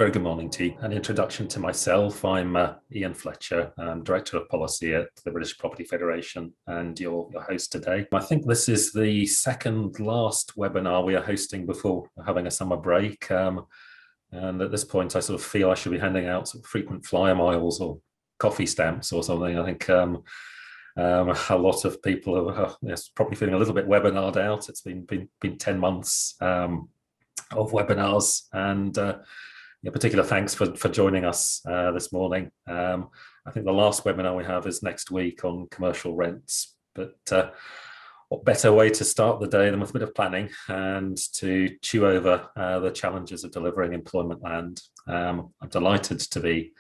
very good morning to you. An introduction to myself. I'm Ian Fletcher. I'm Director of Policy at the British Property Federation and your host today. I think this is the second last webinar we are hosting before having a summer break. And at this point, I sort of feel I should be handing out sort of frequent flyer miles or coffee stamps or something. I think a lot of people are probably feeling a little bit webinared out. It's been 10 months of webinars, and particular thanks for joining us this morning. I think the last webinar we have is next week on commercial rents, but what better way to start the day than with a bit of planning and to chew over the challenges of delivering employment land. I'm delighted to be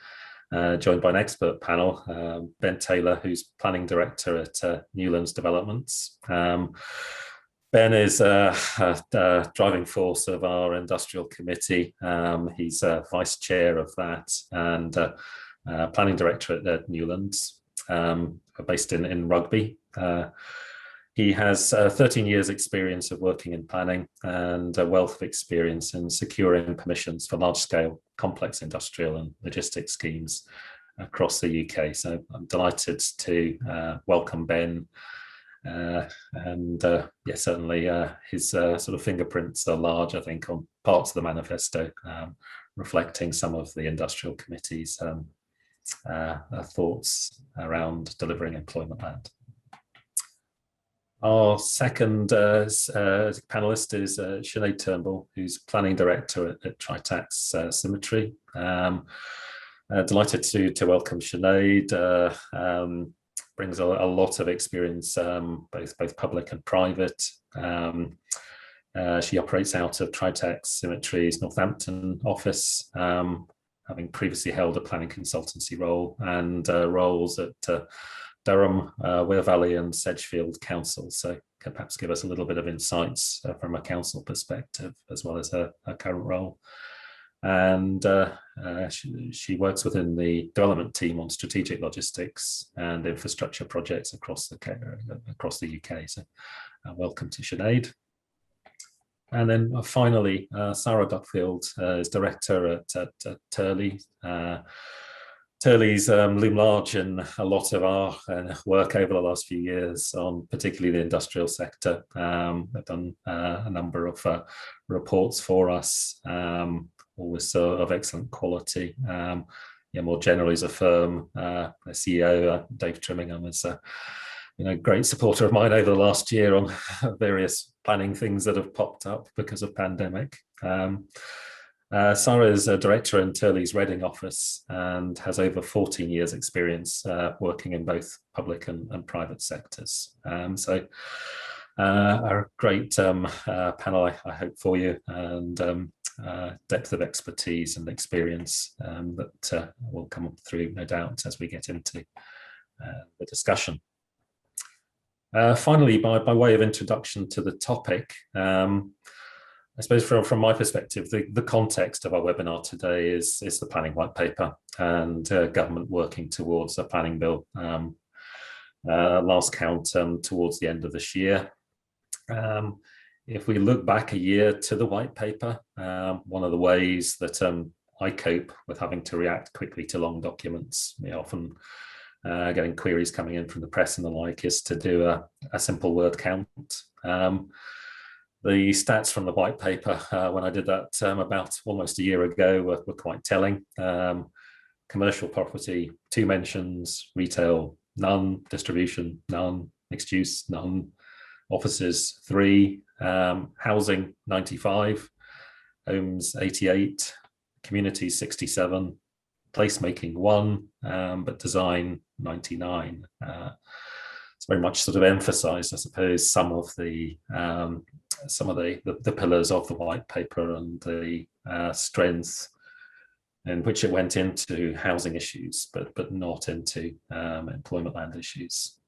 joined by an expert panel, Ben Taylor, who's Planning Director at Newlands Developments. Ben is a driving force of our industrial committee. He's vice chair of that and planning director at Newlands, based in Rugby. He has 13 years experience of working in planning and a wealth of experience in securing permissions for large-scale complex industrial and logistics schemes across the UK. So I'm delighted to welcome Ben. Certainly his sort of fingerprints are large, I think, on parts of the manifesto, reflecting some of the industrial committee's thoughts around delivering employment land. Our second panelist is Sinead Turnbull, who's Planning Director at Tritax Symmetry. Delighted to welcome Sinead. Brings a lot of experience, both public and private. She operates out of Tritax Symmetry's Northampton office, having previously held a planning consultancy role and roles at Durham, Wear Valley and Sedgefield Council. So can perhaps give us a little bit of insights from a council perspective, as well as her current role. And she works within the development team on strategic logistics and infrastructure projects across the UK. So welcome to Sinead. And then finally, Sarah Duckfield is director at Turley. Turley's loomed large in a lot of our work over the last few years on particularly the industrial sector. They've done a number of reports for us, always of excellent quality. More generally as a firm, their CEO, Dave Trimmingham, is a great supporter of mine over the last year on various planning things that have popped up because of pandemic. Sarah is a director in Turley's Reading office and has over 14 years experience working in both public and private sectors. So a great panel, I hope, for you, and depth of expertise and experience that will come through, no doubt, as we get into the discussion. Finally, by way of introduction to the topic, I suppose from my perspective, the context of our webinar today is the planning white paper and government working towards a planning bill, last count towards the end of this year. If we look back a year to the white paper, one of the ways that I cope with having to react quickly to long documents, often getting queries coming in from the press and the like, is to do a simple word count. The stats from the white paper, when I did that about almost a year ago, were quite telling. Commercial property, 2 mentions; retail, none; distribution, none; mixed use, none; offices, 3; housing, 95; homes, 88; communities, 67; placemaking, 1; but design, 99. It's very much sort of emphasised, I suppose, some of the pillars of the white paper and the strength in which it went into housing issues, but not into employment land issues.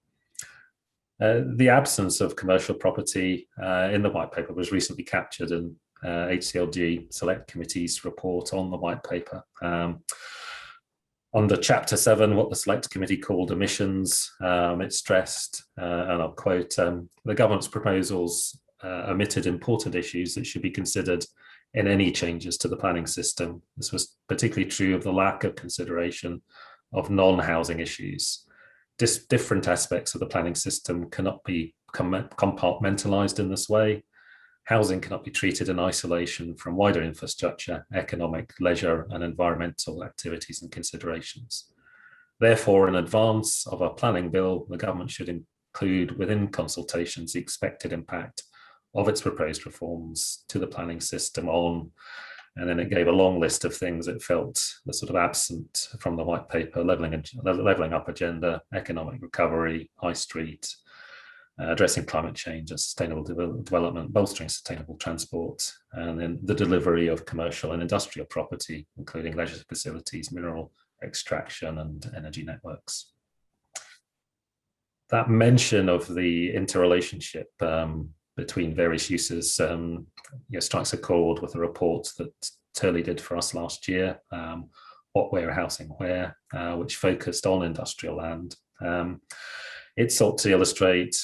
The absence of commercial property in the white paper was recently captured in HCLG Select Committee's report on the white paper. Under Chapter 7, what the Select Committee called emissions, it stressed, and I'll quote, the government's proposals omitted important issues that should be considered in any changes to the planning system. This was particularly true of the lack of consideration of non-housing issues. Different aspects of the planning system cannot be compartmentalized in this way. Housing cannot be treated in isolation from wider infrastructure, economic, leisure, and environmental activities and considerations. Therefore, in advance of our planning bill, the government should include within consultations the expected impact of its proposed reforms to the planning system on, and then it gave a long list of things it felt were sort of absent from the white paper: levelling up agenda, economic recovery, high street, addressing climate change and sustainable development, bolstering sustainable transport, and then the delivery of commercial and industrial property, including leisure facilities, mineral extraction, and energy networks. That mention of the interrelationship between various uses strikes a chord with a report that Turley did for us last year, What, Where, Housing, Where, which focused on industrial land. It sought to illustrate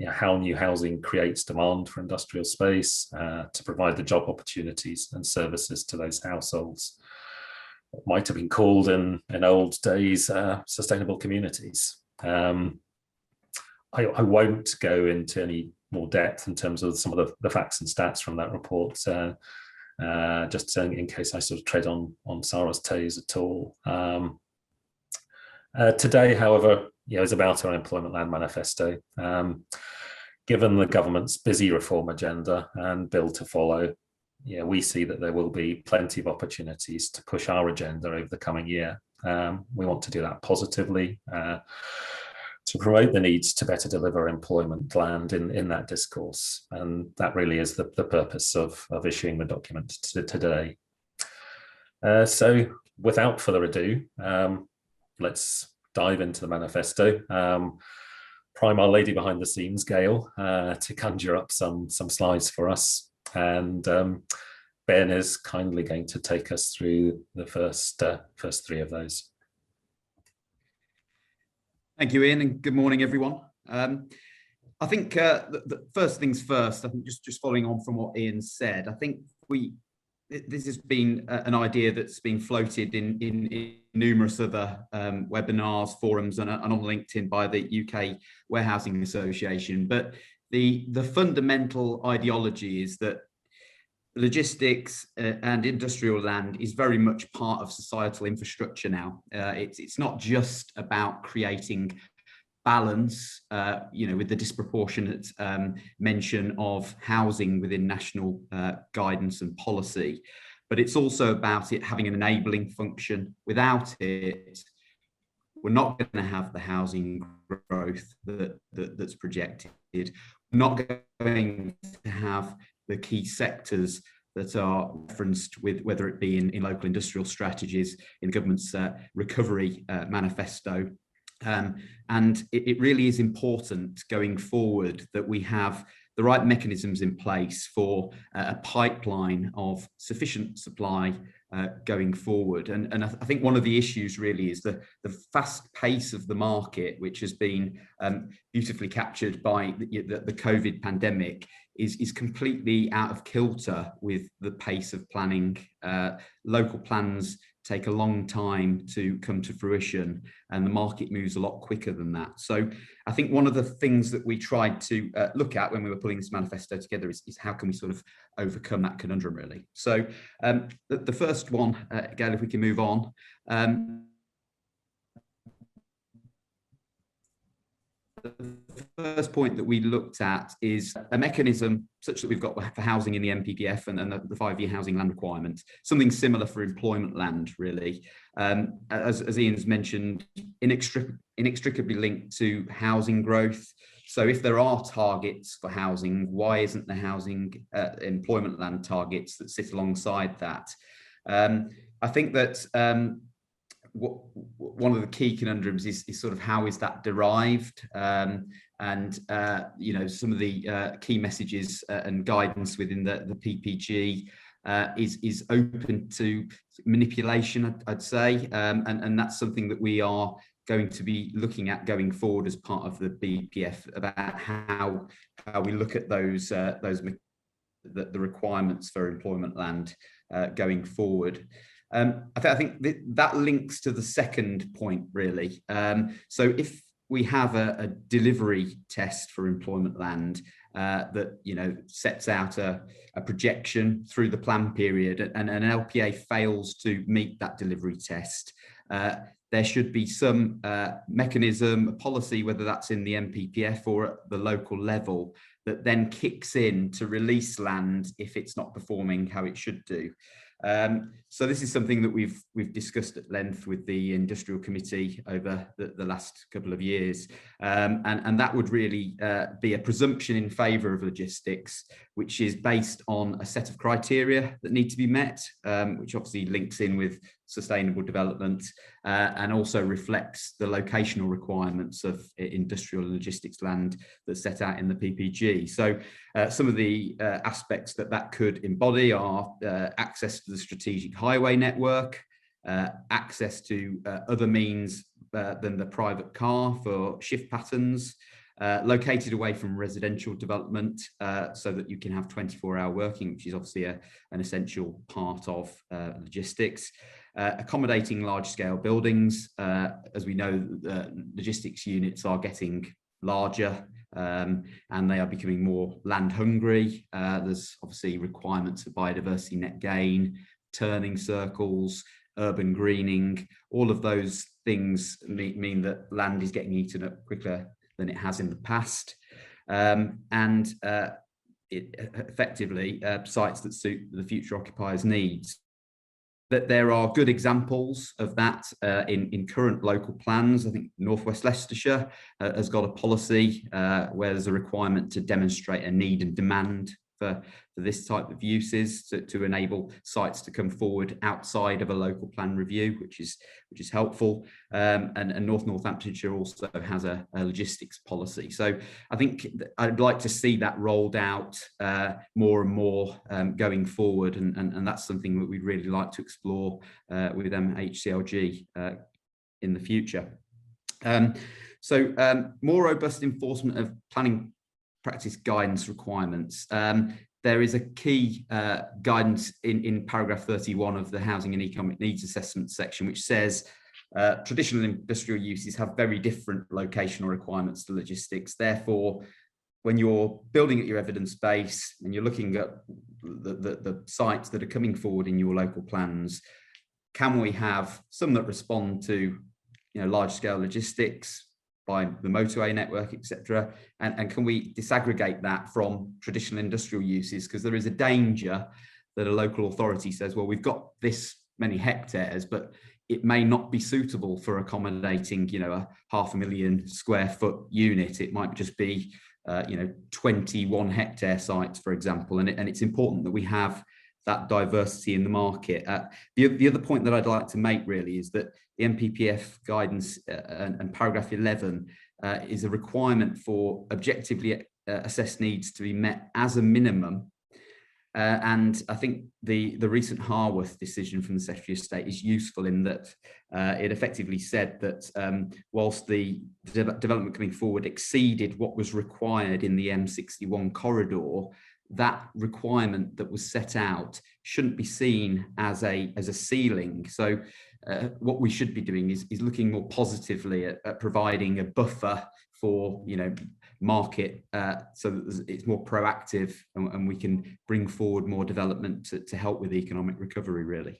how new housing creates demand for industrial space to provide the job opportunities and services to those households. What might have been called in old days sustainable communities. I won't go into any more depth in terms of some of the facts and stats from that report, just in case I sort of tread on Sarah's toes at all. Today, however, is about our Employment Land Manifesto. Given the government's busy reform agenda and bill to follow, we see that there will be plenty of opportunities to push our agenda over the coming year. We want to do that positively, to promote the needs to better deliver employment land in that discourse. And that really is the purpose of issuing the document today. So without further ado, let's dive into the manifesto. Prime our lady behind the scenes, Gail, to conjure up some slides for us. And Ben is kindly going to take us through the first three of those. Thank you, Ian, and good morning, everyone. I think the first things first, I think just following on from what Ian said, I think this has been an idea that's been floated in numerous other webinars, forums, and on LinkedIn by the UK Warehousing Association. But the fundamental ideology is that logistics and industrial land is very much part of societal infrastructure now. It's not just about creating balance, with the disproportionate mention of housing within national guidance and policy, but it's also about it having an enabling function. Without it, we're not going to have the housing growth that's projected. We're not going to have the key sectors that are referenced, with whether it be in local industrial strategies, in the government's recovery manifesto. And it really is important going forward that we have the right mechanisms in place for a pipeline of sufficient supply going forward. And I think one of the issues really is the fast pace of the market, which has been beautifully captured by the COVID pandemic, is completely out of kilter with the pace of planning. Local plans take a long time to come to fruition, and the market moves a lot quicker than that. So I think one of the things that we tried to look at when we were putting this manifesto together is how can we sort of overcome that conundrum, really. So the first one, Gail, if we can move on. The first point that we looked at is a mechanism such that we've got for housing in the MPPF and the 5-year housing land requirement, something similar for employment land, really. As Ian's mentioned, inextricably linked to housing growth. So if there are targets for housing, why isn't the housing employment land targets that sit alongside that? I think that one of the key conundrums is sort of how is that derived, and some of the key messages and guidance within the PPG is open to manipulation, I'd say, and that's something that we are going to be looking at going forward as part of the BPF, about how we look at those the requirements for employment land going forward. I think that links to the second point, really. So if we have a delivery test for employment land that sets out a projection through the plan period, and an LPA fails to meet that delivery test, there should be some mechanism, a policy, whether that's in the MPPF or at the local level, that then kicks in to release land if it's not performing how it should do. So this is something that we've discussed at length with the Industrial Committee over the last couple of years, and that would really be a presumption in favour of logistics, which is based on a set of criteria that need to be met, which obviously links in with sustainable development, and also reflects the locational requirements of industrial and logistics land that's set out in the PPG. So some of the aspects that could embody are access to the strategic highway network, access to other means than the private car for shift patterns, located away from residential development, so that you can have 24-hour working, which is obviously an essential part of logistics. Accommodating large-scale buildings. As we know, logistics units are getting larger, and they are becoming more land hungry. There's obviously requirements for biodiversity net gain, turning circles, urban greening. All of those things mean that land is getting eaten up quicker than it has in the past, and it effectively sites that suit the future occupiers' needs. That there are good examples of that in current local plans. I think North West Leicestershire has got a policy where there's a requirement to demonstrate a need and demand for this type of uses to enable sites to come forward outside of a local plan review, which is helpful. And Northamptonshire also has a logistics policy. So I think I'd like to see that rolled out more and more going forward, and that's something that we'd really like to explore with HCLG in the future. So more robust enforcement of planning practice guidance requirements. There is a key guidance in paragraph 31 of the Housing and Economic Needs Assessment section, which says traditional industrial uses have very different locational requirements to logistics. Therefore, when you're building at your evidence base and you're looking at the sites that are coming forward in your local plans, can we have some that respond to large-scale logistics by the motorway network, etc., and can we disaggregate that from traditional industrial uses? Because there is a danger that a local authority says, well, we've got this many hectares, but it may not be suitable for accommodating, a 500,000 square foot unit. It might just be 21 hectare sites, for example, and it's important that we have that diversity in the market. The other point that I'd like to make really is that the MPPF guidance and paragraph 11 is a requirement for objectively assessed needs to be met as a minimum. And I think the recent Harworth decision from the Secretary of State is useful in that it effectively said that whilst the development coming forward exceeded what was required in the M61 corridor, that requirement that was set out shouldn't be seen as a ceiling. So what we should be doing is looking more positively at providing a buffer for market, so that it's more proactive and we can bring forward more development to help with economic recovery, really.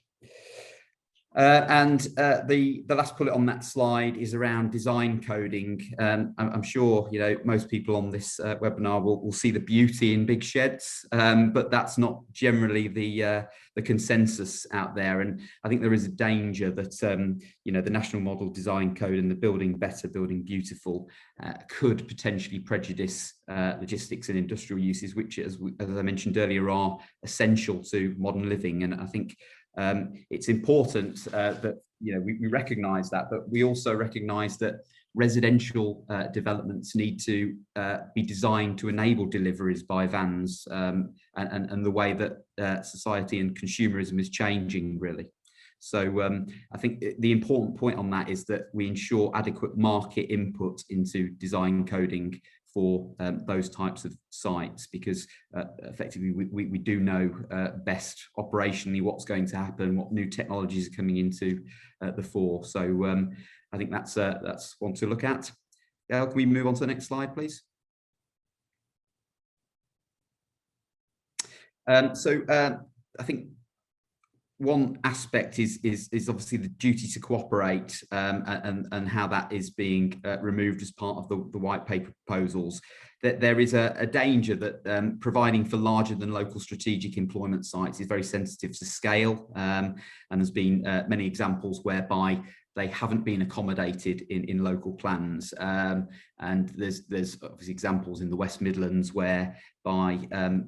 And the last bullet on that slide is around design coding. I'm sure most people on this webinar will see the beauty in big sheds, but that's not generally the consensus out there. And I think there is a danger that the National Model Design Code and the Building Better, Building Beautiful could potentially prejudice logistics and industrial uses, which, as I mentioned earlier, are essential to modern living. And I think it's important that we recognise that, but we also recognise that residential developments need to be designed to enable deliveries by vans, and the way that society and consumerism is changing, really. So I think the important point on that is that we ensure adequate market input into design coding for those types of sites, because effectively we do know best operationally what's going to happen, what new technologies are coming into the fore. So I think that's one to look at. Can we move on to the next slide, please? I think one aspect is obviously the duty to cooperate, and how that is being removed as part of the white paper proposals. That there is a danger that providing for larger than local strategic employment sites is very sensitive to scale, and there's been many examples whereby they haven't been accommodated in local plans, and there's obviously examples in the West Midlands whereby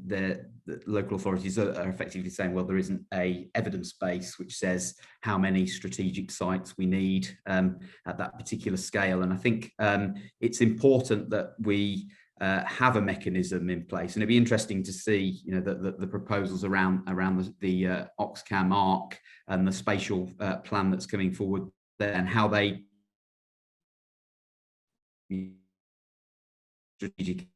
the local authorities are effectively saying, well, there isn't a evidence base which says how many strategic sites we need at that particular scale. And I think it's important that we have a mechanism in place, and it'd be interesting to see, you know, the proposals around the Oxcam ARC and the spatial plan that's coming forward there, and how they strategic.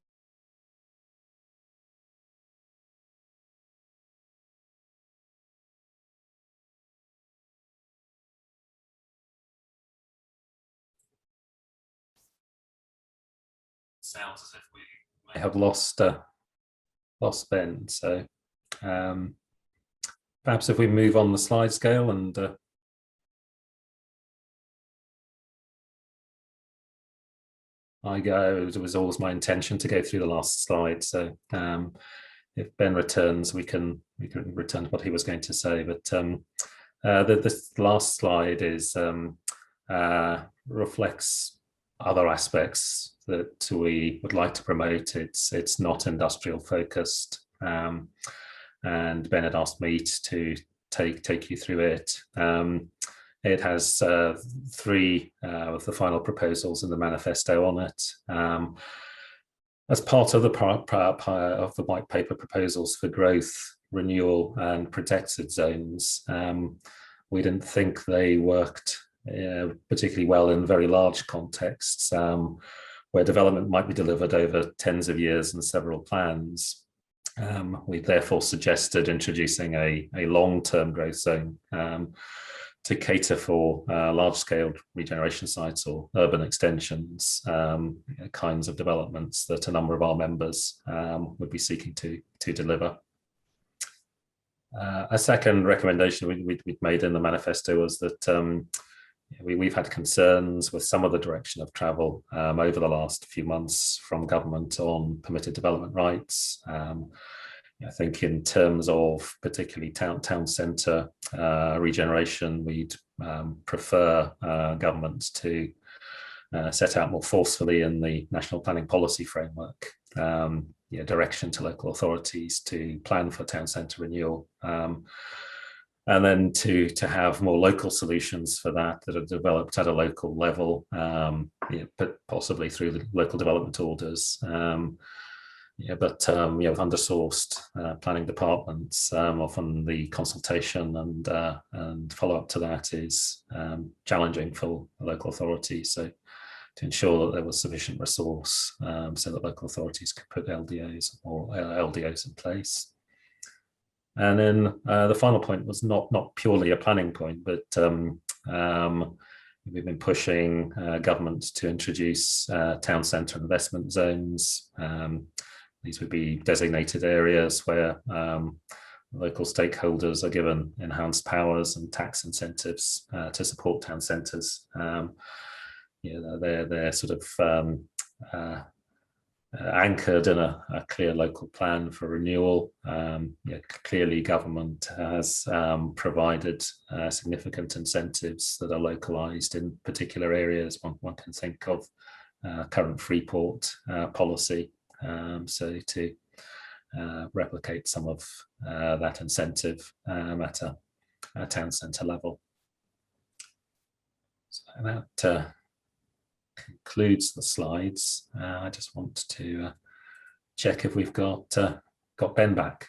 Sounds as if we may have lost Ben. So perhaps if we move on the slide scale, and it was always my intention to go through the last slide. So if Ben returns, we can return to what he was going to say. But this last slide is reflects other aspects that we would like to promote. It's not industrial focused, and Ben had asked me to take you through it. It has 3 of the final proposals in the manifesto on it. As part of the white paper proposals for growth, renewal, and protected zones, we didn't think they worked particularly well in very large contexts, where development might be delivered over tens of years and several plans. We therefore suggested introducing a long-term growth zone to cater for large-scale regeneration sites or urban extensions, kinds of developments that a number of our members would be seeking to deliver. A second recommendation we'd made in the manifesto was that we've had concerns with some of the direction of travel over the last few months from government on permitted development rights. I think in terms of particularly town centre regeneration, we'd prefer government to set out more forcefully in the National Planning Policy Framework direction to local authorities to plan for town centre renewal, and then to have more local solutions for that are developed at a local level, but possibly through the local development orders. With undersourced planning departments, often the consultation and follow up to that is challenging for local authorities. So to ensure that there was sufficient resource so that local authorities could put LDOs or LDOs in place. And then the final point was not purely a planning point, but we've been pushing government to introduce town centre investment zones. These would be designated areas where local stakeholders are given enhanced powers and tax incentives to support town centres. They're sort of anchored in a clear local plan for renewal. Clearly, government has provided significant incentives that are localised in particular areas. One can think of current Freeport policy. So to replicate some of that incentive at a town centre level. So that concludes the slides. I just want to check if we've got Ben back.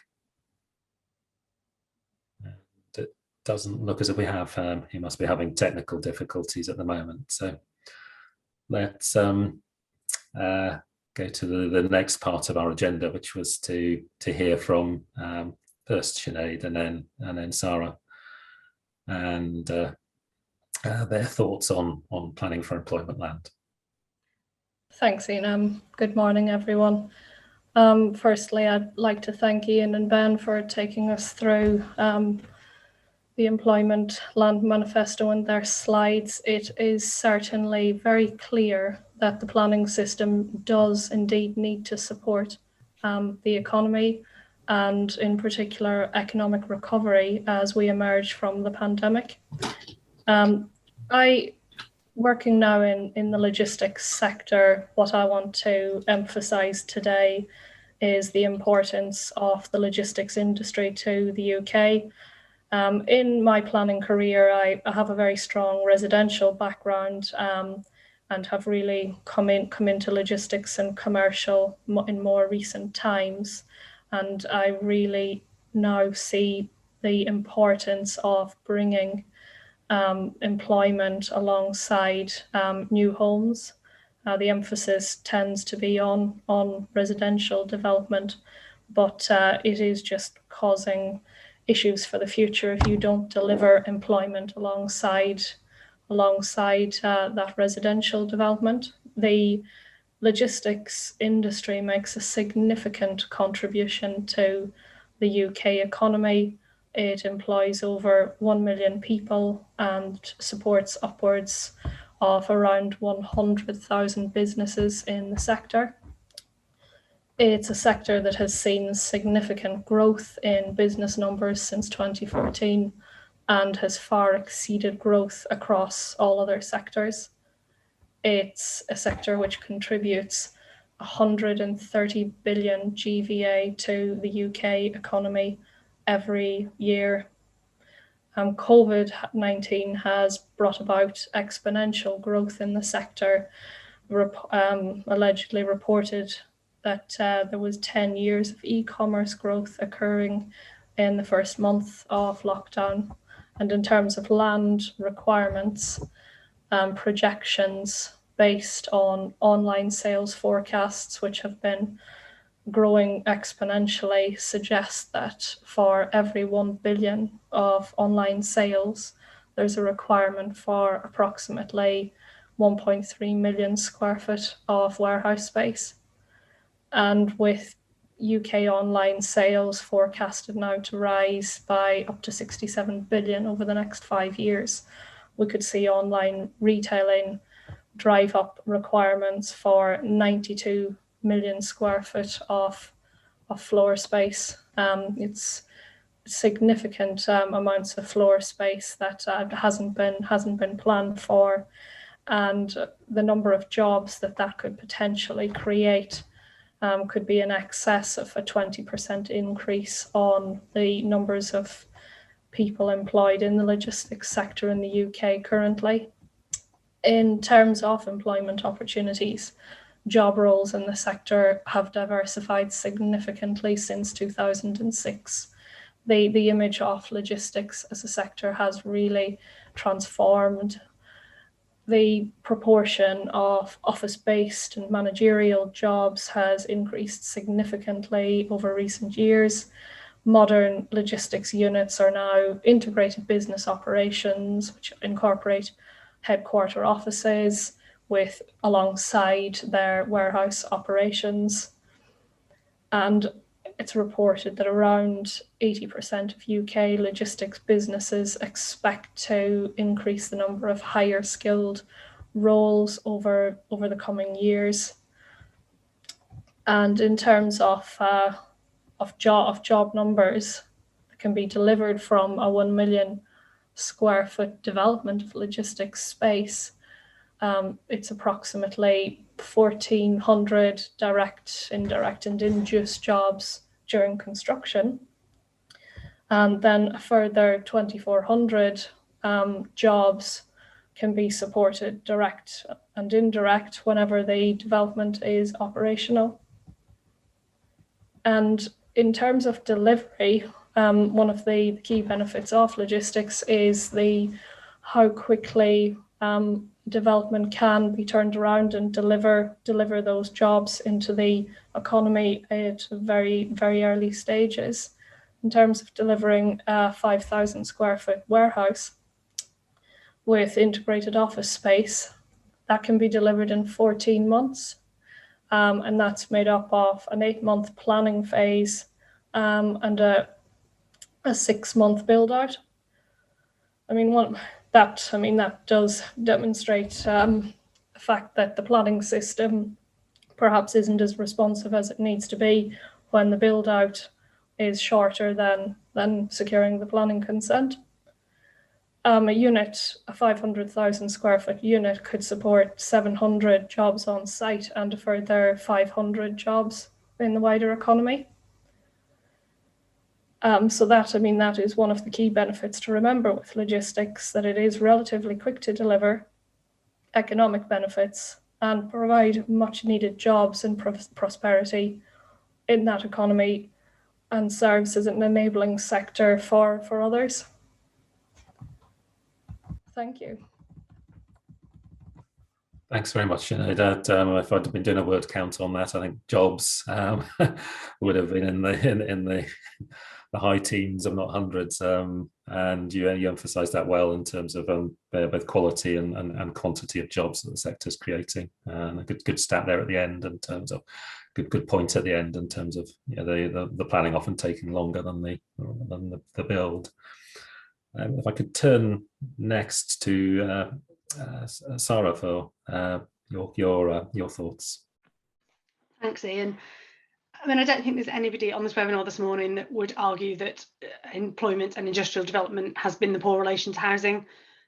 And it doesn't look as if we have. He must be having technical difficulties at the moment. So let's go to the next part of our agenda, which was to hear from first Sinead and then Sarah, and their thoughts on planning for employment land. Thanks, Ian. Good morning, everyone. Firstly, I'd like to thank Ian and Ben for taking us through the Employment Land Manifesto and their slides. It is certainly very clear that the planning system does indeed need to support the economy and in particular economic recovery as we emerge from the pandemic. Working now in the logistics sector, what I want to emphasize today is the importance of the logistics industry to the UK. In my planning career, I have a very strong residential background and have really come into logistics and commercial in more recent times. And I really now see the importance of bringing employment alongside new homes. The emphasis tends to be on residential development, but it is just causing issues for the future if you don't deliver employment alongside that residential development. The logistics industry makes a significant contribution to the UK economy. It employs over 1 million people and supports upwards of around 100,000 businesses in the sector. It's a sector that has seen significant growth in business numbers since 2014 and has far exceeded growth across all other sectors. It's a sector which contributes 130 billion GVA to the UK economy every year. COVID-19 has brought about exponential growth in the sector. Allegedly reported that there was 10 years of e-commerce growth occurring in the first month of lockdown. And in terms of land requirements, projections based on online sales forecasts, which have been growing exponentially, suggest that for every 1 billion of online sales, there's a requirement for approximately 1.3 million square foot of warehouse space. And with UK online sales forecasted now to rise by up to 67 billion over the next 5 years, we could see online retailing drive up requirements for 92 million square foot of floor space. It's significant amounts of floor space that hasn't been planned for, and the number of jobs that could potentially create could be in excess of a 20% increase on the numbers of people employed in the logistics sector in the UK currently. In terms of employment opportunities, job roles in the sector have diversified significantly since 2006. The image of logistics as a sector has really transformed. The proportion of office-based and managerial jobs has increased significantly over recent years. Modern logistics units are now integrated business operations, which incorporate headquarter offices alongside their warehouse operations. And it's reported that around 80% of UK logistics businesses expect to increase the number of higher skilled roles over the coming years. And in terms of job numbers that can be delivered from a 1 million square foot development of logistics space, it's approximately 1,400 direct, indirect, and induced jobs during construction. And then a further 2,400 jobs can be supported direct and indirect whenever the development is operational. And in terms of delivery, one of the key benefits of logistics is how quickly development can be turned around and deliver those jobs into the economy at very, very early stages. In terms of delivering a 5,000 square foot warehouse with integrated office space, that can be delivered in 14 months. And that's made up of an 8-month planning phase and a 6-month build out. That does demonstrate the fact that the planning system perhaps isn't as responsive as it needs to be when the build out is shorter than securing the planning consent. A 500,000 square foot unit could support 700 jobs on site and a further 500 jobs in the wider economy. So that is one of the key benefits to remember with logistics, that it is relatively quick to deliver, economic benefits, and provide much needed jobs and prosperity in that economy, and serves as an enabling sector for others. Thank you. Thanks very much. If I'd been doing a word count on that, I think jobs would have been in the high teens, if not hundreds. And you emphasised that well in terms of both quality and quantity of jobs that the sector is creating. And a good stat there at the end in terms of good point at the end in terms of the planning often taking longer than the build. If I could turn next to Sarah for your thoughts. Thanks, Ian. I don't think there's anybody on this webinar this morning that would argue that employment and industrial development has been the poor relation to housing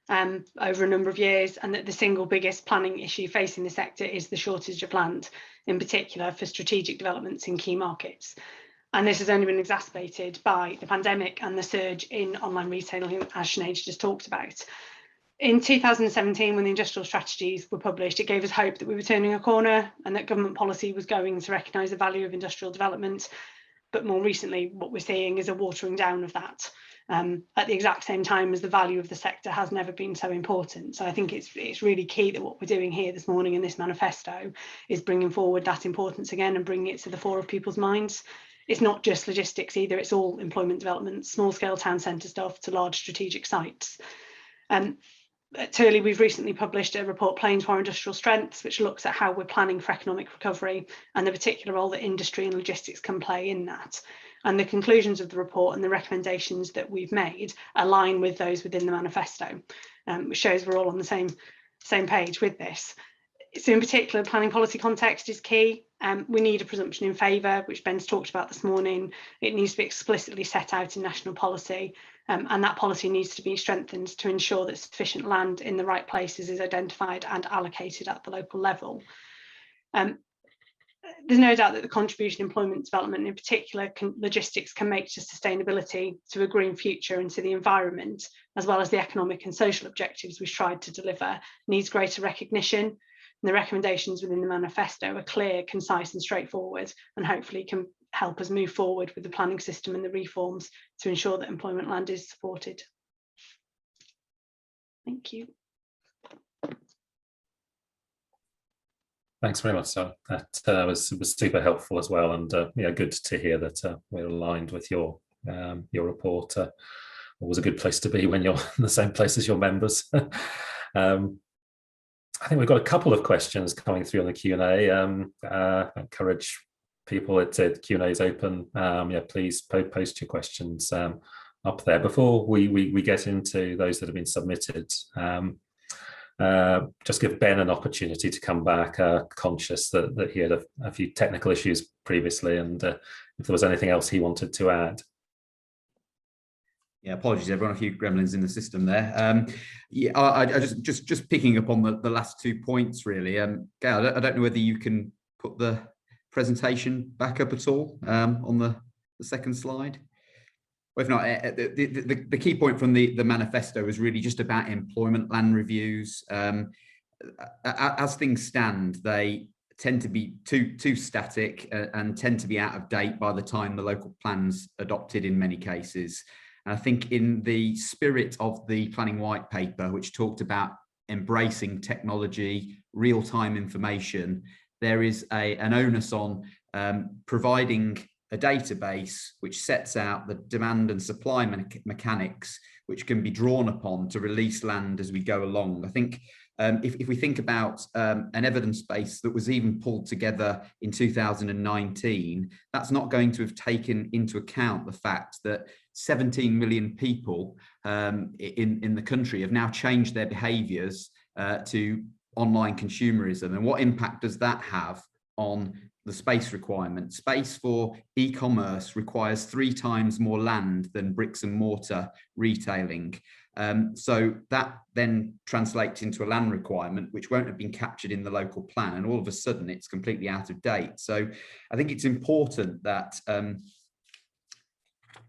over a number of years, and that the single biggest planning issue facing the sector is the shortage of land, in particular for strategic developments in key markets. And this has only been exacerbated by the pandemic and the surge in online retailing, as Sinead just talked about. In 2017, when the industrial strategies were published, it gave us hope that we were turning a corner and that government policy was going to recognise the value of industrial development. But more recently, what we're seeing is a watering down of that at the exact same time as the value of the sector has never been so important. So I think it's really key that what we're doing here this morning in this manifesto is bringing forward that importance again and bringing it to the fore of people's minds. It's not just logistics either, it's all employment development, small scale town centre stuff to large strategic sites. At Turley, we've recently published a report, Playing to Our Industrial Strengths, which looks at how we're planning for economic recovery and the particular role that industry and logistics can play in that. And the conclusions of the report and the recommendations that we've made align with those within the manifesto, which shows we're all on the same page with this. So in particular, planning policy context is key. We need a presumption in favour, which Ben's talked about this morning. It needs to be explicitly set out in national policy, and that policy needs to be strengthened to ensure that sufficient land in the right places is identified and allocated at the local level. There's no doubt that the contribution employment development, in particular logistics, can make to sustainability, to a green future and to the environment, as well as the economic and social objectives we've tried to deliver, needs greater recognition. And the recommendations within the manifesto are clear, concise and straightforward, and hopefully can help us move forward with the planning system and the reforms to ensure that employment land is supported. Thank you. Thanks very much, Sarah. That was super helpful as well, and good to hear that we're aligned with your report. Always a good place to be when you're in the same place as your members. I think we've got a couple of questions coming through on the Q&A. I encourage people, Q&A is open. Please post your questions up there. Before we get into those that have been submitted, just give Ben an opportunity to come back, conscious that he had a few technical issues previously, and if there was anything else he wanted to add. Yeah, apologies everyone, a few gremlins in the system there. I just picking up on the last 2 points really. Gail, I don't know whether you can put the presentation back up at all on the second slide. Well, if not, the key point from the manifesto is really just about employment land reviews. As things stand, they tend to be too static and tend to be out of date by the time the local plan's adopted in many cases. I think in the spirit of the planning white paper, which talked about embracing technology, real-time information, there is an onus on providing a database which sets out the demand and supply mechanics which can be drawn upon to release land as we go along. I think if we think about an evidence base that was even pulled together in 2019, that's not going to have taken into account the fact that 17 million people in the country have now changed their behaviours to online consumerism. And what impact does that have on the space requirement? Space for e-commerce requires 3 times more land than bricks and mortar retailing. So that then translates into a land requirement which won't have been captured in the local plan, and all of a sudden it's completely out of date. So I think it's important that there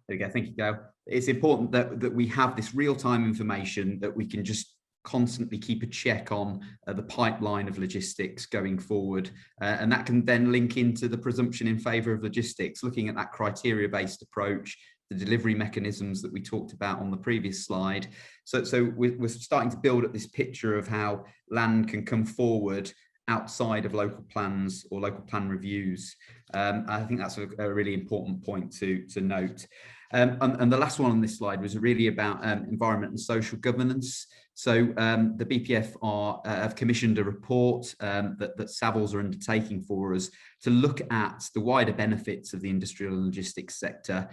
we go, thank you, Gail. It's important that we have this real-time information that we can just constantly keep a check on the pipeline of logistics going forward, and that can then link into the presumption in favour of logistics, looking at that criteria-based approach, the delivery mechanisms that we talked about on the previous slide. So we're starting to build up this picture of how land can come forward outside of local plans or local plan reviews. I think that's a really important point to note. And the last one on this slide was really about environment and social governance. So the BPF have commissioned a report that Savills are undertaking for us to look at the wider benefits of the industrial and logistics sector,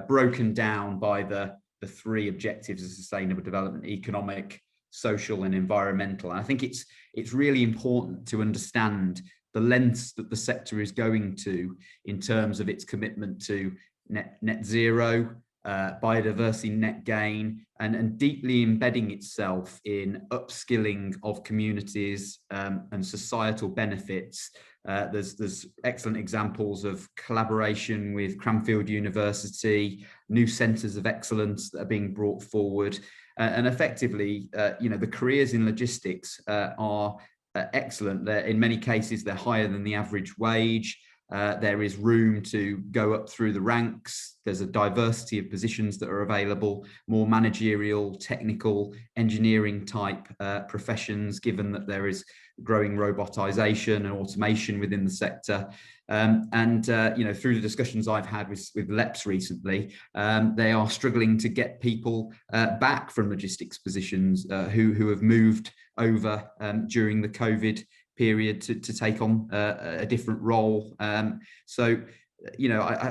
broken down by the 3 objectives of sustainable development: economic, social and environmental. And I think it's really important to understand the lengths that the sector is going to in terms of its commitment to net zero, biodiversity net gain, and deeply embedding itself in upskilling of communities and societal benefits. There's excellent examples of collaboration with Cranfield University, new centres of excellence that are being brought forward, and effectively, the careers in logistics are excellent. In many cases, they're higher than the average wage. There is room to go up through the ranks. There's a diversity of positions that are available, more managerial, technical, engineering type professions, given that there is growing robotisation and automation within the sector. Through the discussions I've had with LEPs recently, they are struggling to get people back from logistics positions who have moved over during the COVID period to take on a different role. I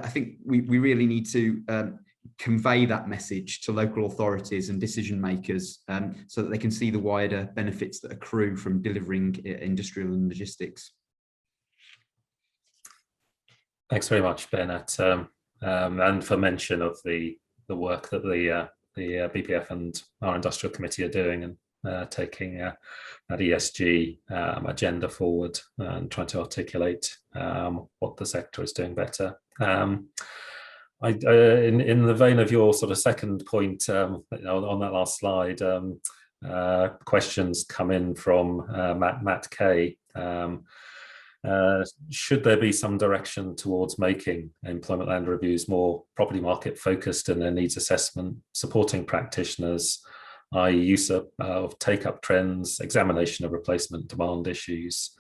think we really need to convey that message to local authorities and decision makers so that they can see the wider benefits that accrue from delivering industrial and logistics. Thanks very much, Bennett, and for mention of the work that the BPF and our industrial committee are doing, and taking that ESG agenda forward and trying to articulate what the sector is doing better. In the vein of your sort of second point on that last slide, questions come in from Matt Kay. Should there be some direction towards making employment land reviews more property market focused in their needs assessment, supporting practitioners, i.e. use of take-up trends, examination of replacement demand issues?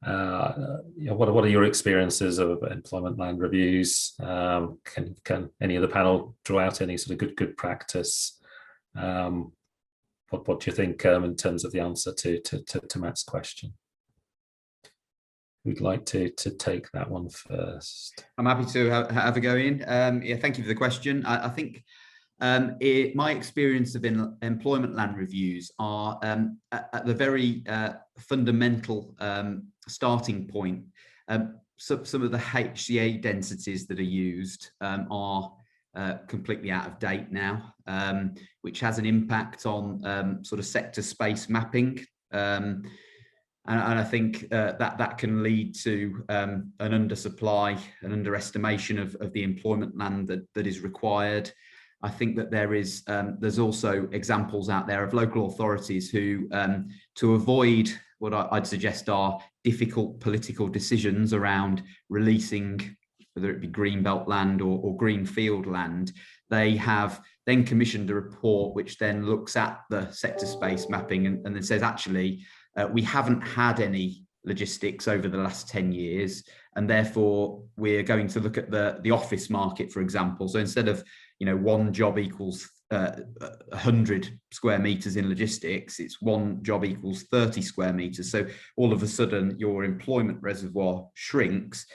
What are your experiences of employment land reviews? Can any of the panel draw out any sort of good practice? What do you think in terms of the answer to Matt's question? Who'd like to take that one first? I'm happy to have a go in. Thank you for the question. I think my experience of employment land reviews are at the very fundamental starting point. Some of the HCA densities that are used are completely out of date now, which has an impact on sort of sector space mapping. And I think that can lead to an undersupply, an underestimation of the employment land that is required. I think that there's also examples out there of local authorities who, to avoid what I'd suggest are difficult political decisions around releasing whether it be greenbelt land or greenfield land, they have then commissioned a report which then looks at the sector space mapping and then says, actually, we haven't had any logistics over the last 10 years, and therefore we're going to look at the office market, for example. So instead of, one job equals 100 square meters in logistics, it's one job equals 30 square meters. So all of a sudden your employment reservoir shrinks.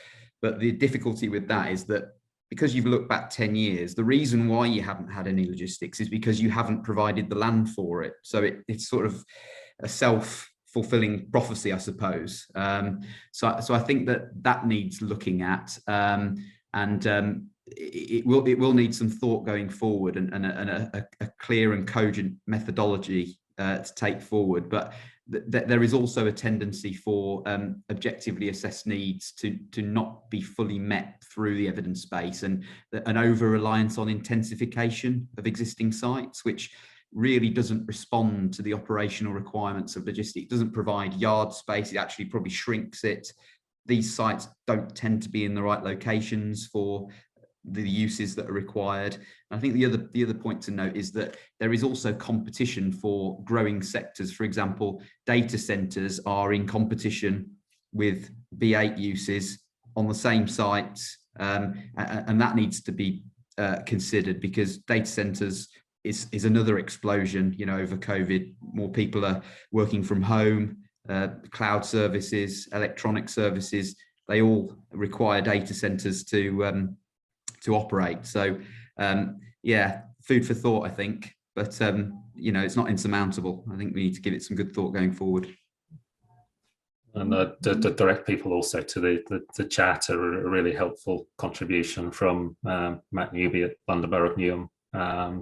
But the difficulty with that is that because you've looked back 10 years, the reason why you haven't had any logistics is because you haven't provided the land for it. So it's sort of a self-fulfilling prophecy, I suppose. So I think that needs looking at, it will need some thought going forward and a clear and cogent methodology to take forward. But there is also a tendency for objectively assessed needs to not be fully met through the evidence base, and an over-reliance on intensification of existing sites, which really doesn't respond to the operational requirements of logistics. It doesn't provide yard space, it actually probably shrinks it. These sites don't tend to be in the right locations for the uses that are required. And I think the other point to note is that there is also competition for growing sectors. For example, data centers are in competition with B8 uses on the same sites, and that needs to be considered, because data centers is another explosion. Over COVID, more people are working from home, cloud services, electronic services, they all require data centers to operate. So food for thought, I think, but it's not insurmountable. I think we need to give it some good thought going forward. And direct people also to the chat, a really helpful contribution from Matt Newby at London Borough of Newham,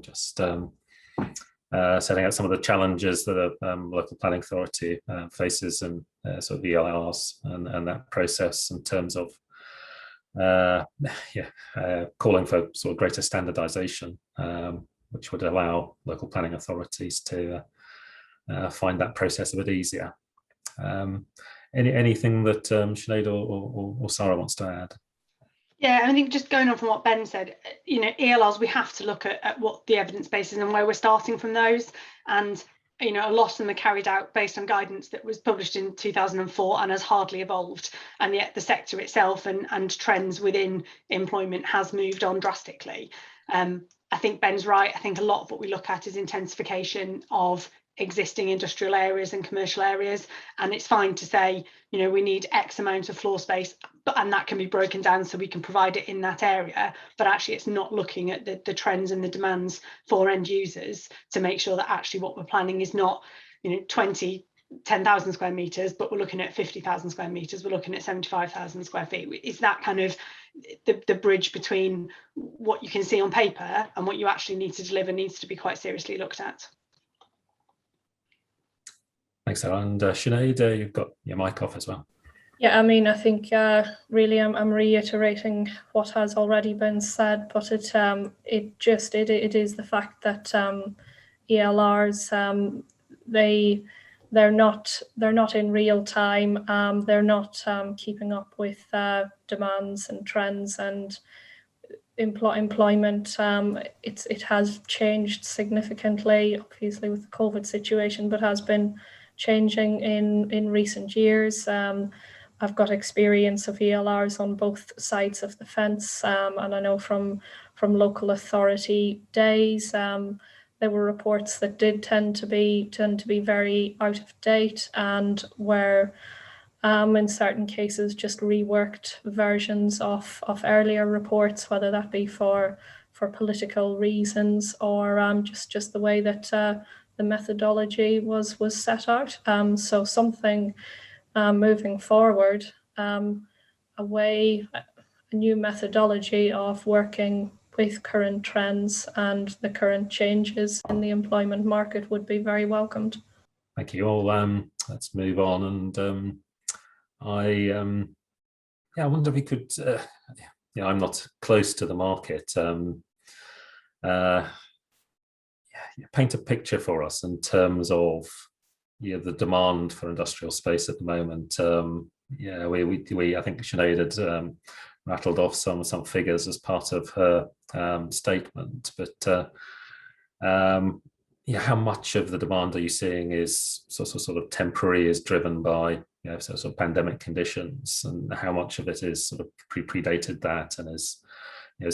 just setting out some of the challenges that a local planning authority faces, and sort of ELRs and that process in terms of calling for sort of greater standardization, which would allow local planning authorities to find that process a bit easier. Anything that Sinead or Sarah wants to add? Yeah, I think just going on from what Ben said, ELRs, we have to look at what the evidence base is and where we're starting from those. And a lot of them are carried out based on guidance that was published in 2004 and has hardly evolved. And yet the sector itself and trends within employment has moved on drastically. I think Ben's right. I think a lot of what we look at is intensification of existing industrial areas and commercial areas, and it's fine to say we need X amount of floor space, and that can be broken down so we can provide it in that area, but actually it's not looking at the trends and the demands for end users to make sure that actually what we're planning is not 10,000 square meters, but we're looking at 50,000 square meters, we're looking at 75,000 square feet. It's that kind of the bridge between what you can see on paper and what you actually need to deliver needs to be quite seriously looked at. Thanks, Sarah. And Sinead, you've got your mic off as well. Yeah, I think really I'm reiterating what has already been said, but it is the fact that ELRs they're not in real time. They're not keeping up with demands and trends and employment. It has changed significantly, obviously with the COVID situation, but has been changing in recent years. I've got experience of ELRs on both sides of the fence, and I know from local authority days, there were reports that did tend to be very out of date, and were in certain cases just reworked versions of earlier reports, whether that be for political reasons or just the way that the methodology was set out. So something moving forward, a new methodology of working with current trends and the current changes in the employment market would be very welcomed. Thank you all. Let's move on. And I wonder if we could, I'm not close to the market. Paint a picture for us in terms of the demand for industrial space at the moment. I think Sinead had rattled off some figures as part of her statement, but yeah, how much of the demand are you seeing is sort of temporary, is driven by sort of pandemic conditions, and how much of it is sort of predated that and is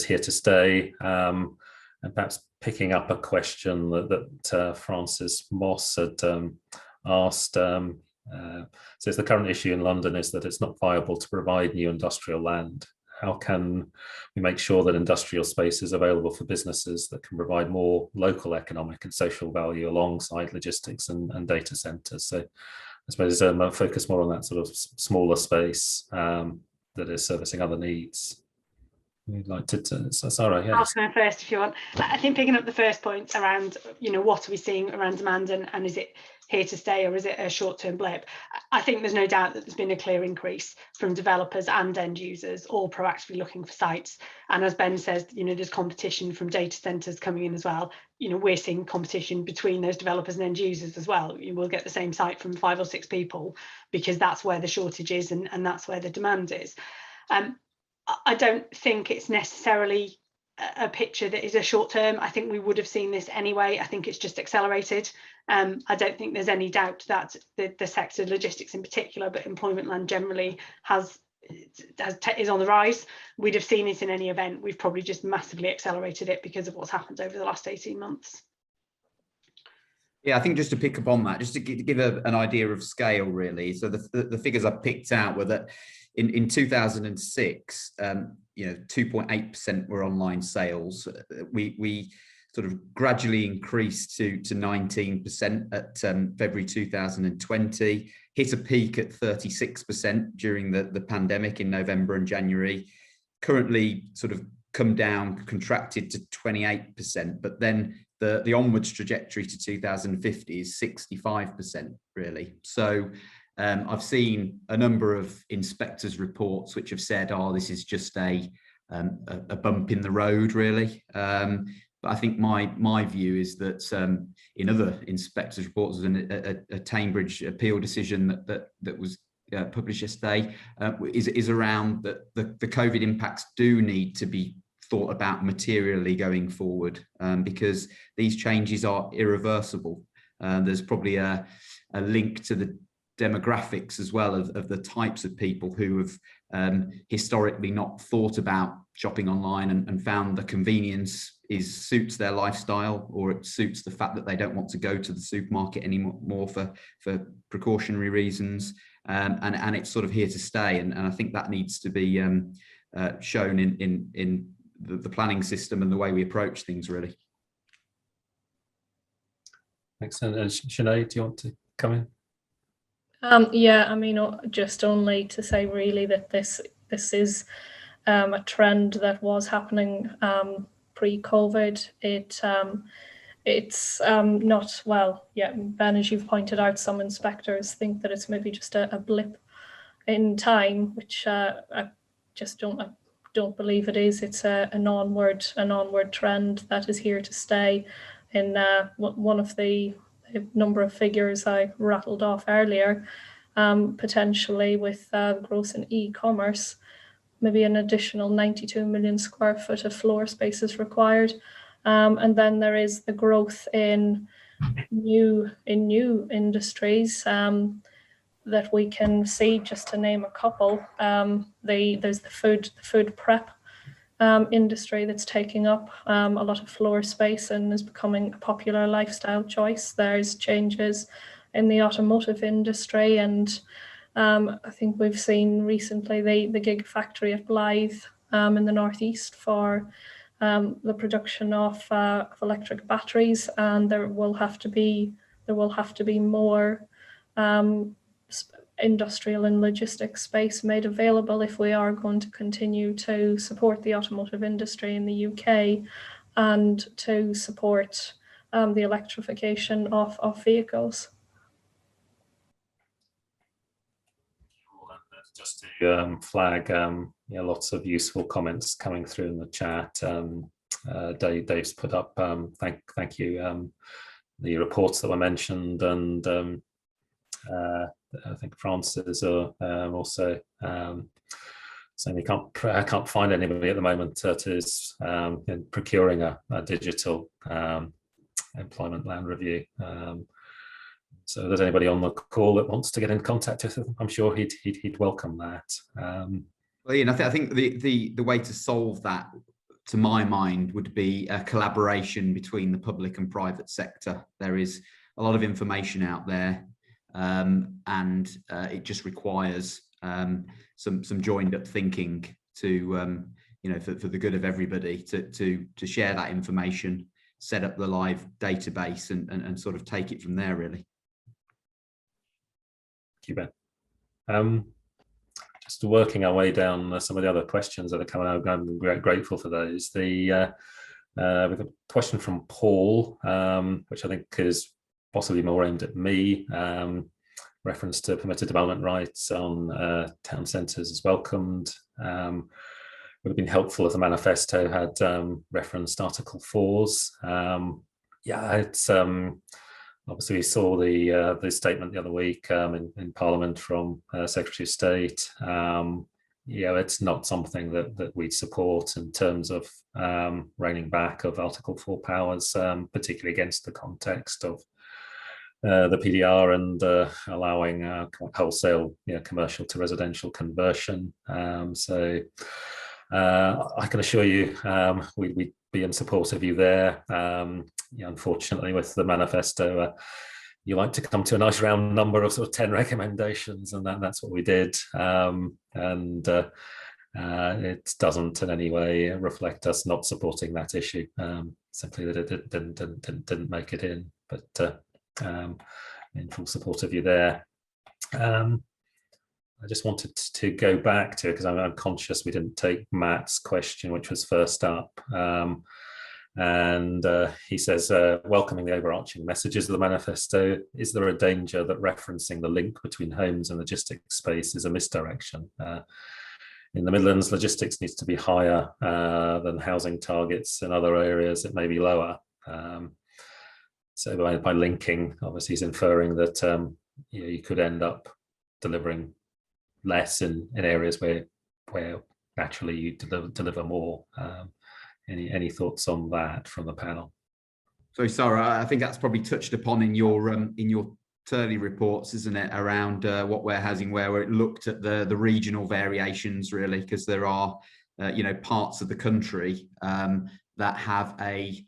here to stay? And perhaps picking up a question that Francis Moss had asked. Says the current issue in London is that it's not viable to provide new industrial land. How can we make sure that industrial space is available for businesses that can provide more local economic and social value alongside logistics and data centres? So I suppose focus more on that sort of smaller space that is servicing other needs. You'd like to, Sarah? Yeah. I'll go first if you want. I think picking up the first point around, what are we seeing around demand, and is it here to stay, or is it a short-term blip? I think there's no doubt that there's been a clear increase from developers and end users, all proactively looking for sites. And as Ben says, there's competition from data centres coming in as well. We're seeing competition between those developers and end users as well. You will get the same site from 5 or 6 people, because that's where the shortage is, and that's where the demand is. I don't think it's necessarily a picture that is a short term. I think we would have seen this anyway. I think it's just accelerated. I don't think there's any doubt that the sector, logistics in particular, but employment land generally, is on the rise. We'd have seen it in any event. We've probably just massively accelerated it because of what's happened over the last 18 months. Yeah, I think just to pick up on that, just to give an idea of scale, really. So the figures I picked out were that in 2006, 2.8% were online sales. We sort of gradually increased to 19% at February 2020, hit a peak at 36% during the pandemic in November and January, currently sort of come down, contracted to 28%, but then the onwards trajectory to 2050 is 65%, really. So I've seen a number of inspectors' reports which have said, this is just a bump in the road, really. But I think my view is that in other inspectors' reports, a Cambridge appeal decision that was published yesterday is around that the COVID impacts do need to be thought about materially going forward, because these changes are irreversible. There's probably a link to the demographics as well of the types of people who have historically not thought about shopping online and found the convenience suits their lifestyle, or it suits the fact that they don't want to go to the supermarket anymore for precautionary reasons, and it's sort of here to stay, and I think that needs to be shown in the planning system and the way we approach things, really. Excellent. And Sinead, do you want to come in? Yeah, I mean, just only to say really that this is a trend that was happening pre-COVID. It's not, well, yeah, Ben, as you've pointed out, some inspectors think that it's maybe just a blip in time, which I just don't believe it is. It's an onward trend that is here to stay. In one of the number of figures I rattled off earlier, potentially with growth in e-commerce, maybe an additional 92 million square foot of floor space is required. And then there is the growth in new industries that we can see, just to name a couple. There's the food prep industry that's taking up a lot of floor space and is becoming a popular lifestyle choice. There's changes in the automotive industry, and I think we've seen recently the gig factory at Blythe in the northeast for the production of electric batteries, and there will have to be more industrial and logistics space made available if we are going to continue to support the automotive industry in the UK and to support the electrification of vehicles. Just to flag, lots of useful comments coming through in the chat. Dave's put up, thank you, the reports that were mentioned, and I think Francis also So I can't find anybody at the moment that is procuring a digital employment land review. So if there's anybody on the call that wants to get in contact with him, I'm sure he'd welcome that. Well, Ian, I think the way to solve that, to my mind, would be a collaboration between the public and private sector. There is a lot of information out there, and it just requires some joined up thinking to for the good of everybody to share that information, set up the live database, and sort of take it from there, really. Thank you, Ben. Just working our way down some of the other questions that are coming out. I'm grateful for those. We've got a question from Paul, which I think is possibly more aimed at me. Reference to permitted development rights on town centres is welcomed. Would have been helpful if the manifesto had referenced Article 4's. Yeah, it's obviously we saw the statement the other week in Parliament from Secretary of State. Yeah, it's not something that we'd support in terms of reining back of Article 4 powers, particularly against the context of the PDR and allowing wholesale commercial to residential conversion. So I can assure you we'd be in support of you there. Unfortunately, with the manifesto, you like to come to a nice round number of sort of 10 recommendations, and that's what we did. It doesn't in any way reflect us not supporting that issue, simply that it didn't make it in, but in full support of you there. I just wanted to go back to, because I'm conscious we didn't take Matt's question, which was first up. And he says, welcoming the overarching messages of the manifesto, is there a danger that referencing the link between homes and logistics space is a misdirection? In the Midlands, logistics needs to be higher than housing targets. In other areas, it may be lower. So by linking, obviously he's inferring that you could end up delivering less in areas where naturally you deliver more. Any thoughts on that from the panel? Sorry, Sarah, I think that's probably touched upon in your Turley reports, isn't it, around what warehousing where it looked at the regional variations, really, because there are parts of the country that have a